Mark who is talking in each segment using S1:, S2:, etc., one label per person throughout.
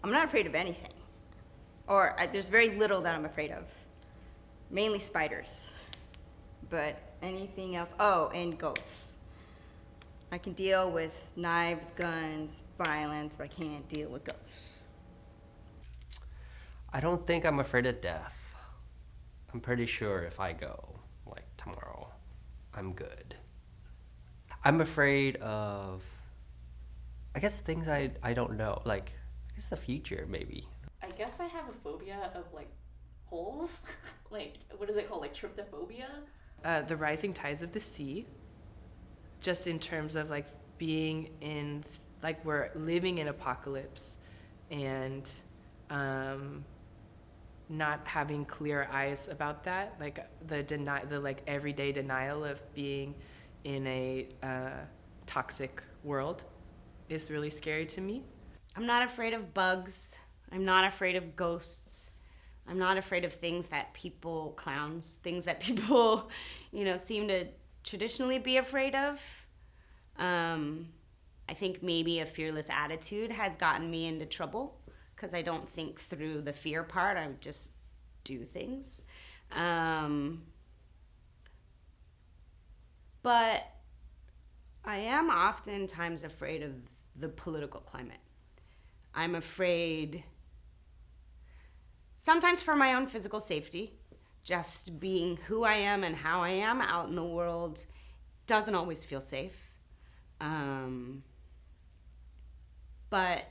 S1: I'm not afraid of anything. Or there's very little that I'm afraid of. Mainly spiders. But anything else, oh, and ghosts. I can deal with knives, guns, violence, but I can't deal with ghosts.
S2: I don't think I'm afraid of death. I'm pretty sure if I go, like tomorrow, I'm good. I'm afraid of, I guess, things I don't know, like, I guess the future, maybe.
S3: I guess I have a phobia of like holes. Like, what is it called? Like tryptophobia?
S4: The rising tides of the sea, just in terms of like being in, like we're living in apocalypse and not having clear eyes about that, like the like everyday denial of being in a toxic world is really scary to me.
S5: I'm not afraid of bugs. I'm not afraid of ghosts. I'm not afraid of things that people, clowns, things that people, seem to traditionally be afraid of. I think maybe a fearless attitude has gotten me into trouble because I don't think through the fear part. I just do things. But I am oftentimes afraid of the political climate. I'm afraid sometimes for my own physical safety. Just being who I am and how I am out in the world doesn't always feel safe. But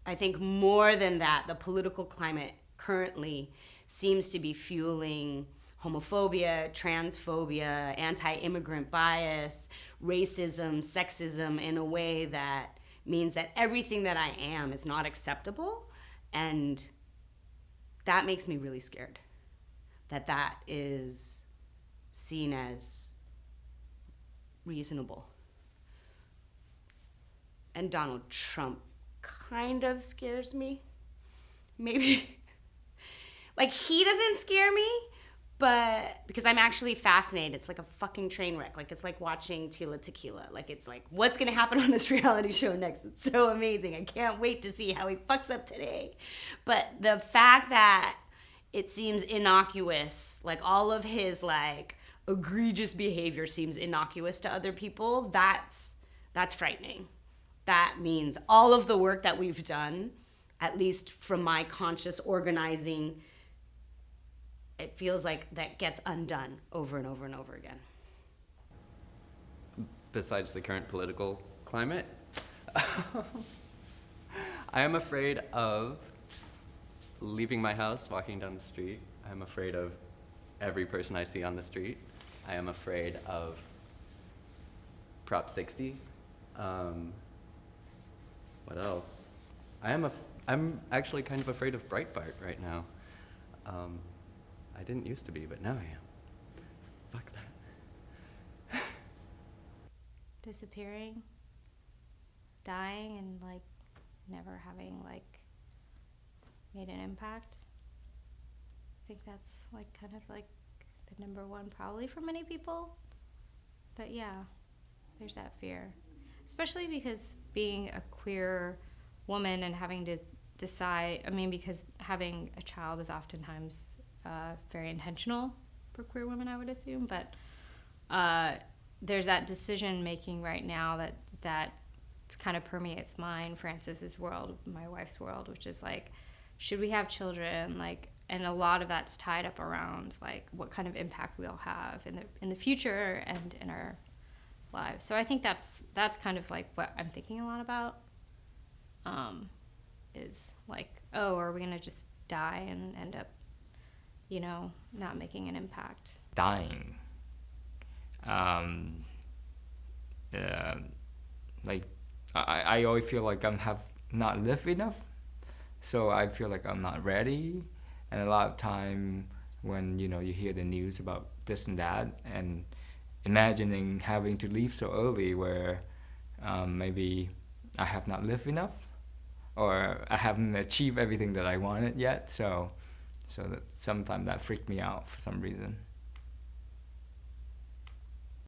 S5: I think more than that, the political climate currently seems to be fueling homophobia, transphobia, anti-immigrant bias, racism, sexism in a way that means that everything that I am is not acceptable. And that makes me really scared. That is seen as reasonable. And Donald Trump kind of scares me. Maybe. Like, he doesn't scare me, but because I'm actually fascinated. It's like a fucking train wreck. Like, it's like watching Tila Tequila. Like, it's like, what's gonna happen on this reality show next? It's so amazing. I can't wait to see how he fucks up today. But the fact that it seems innocuous, like all of his like egregious behavior seems innocuous to other people, that's frightening. That means all of the work that we've done, at least from my conscious organizing, it feels like that gets undone over and over and over again.
S6: Besides the current political climate, I am afraid of leaving my house, walking down the street. I am afraid of every person I see on the street. I am afraid of Prop 60. What else? I'm actually kind of afraid of Breitbart right now. I didn't used to be, but now I am. Fuck that.
S7: Disappearing, dying, and like never having like made an impact. I think that's like kind of like the number one probably for many people. But yeah, there's that fear. Especially because being a queer woman and having to decide, because having a child is oftentimes very intentional for queer women, I would assume, but there's that decision making right now that kind of permeates mine, Frances's world, my wife's world, which is like, should we have children? Like, and a lot of that's tied up around like what kind of impact we'll have in the future and in our lives. So I think that's kind of like what I'm thinking a lot about. Is like, oh, are we gonna just die and end up, not making an impact?
S8: Dying. Like I always feel like I have not lived enough, so I feel like I'm not ready. And a lot of time when you hear the news about this and that, and imagining having to leave so early, where maybe I have not lived enough, or I haven't achieved everything that I wanted yet. So that sometimes that freaked me out for some reason.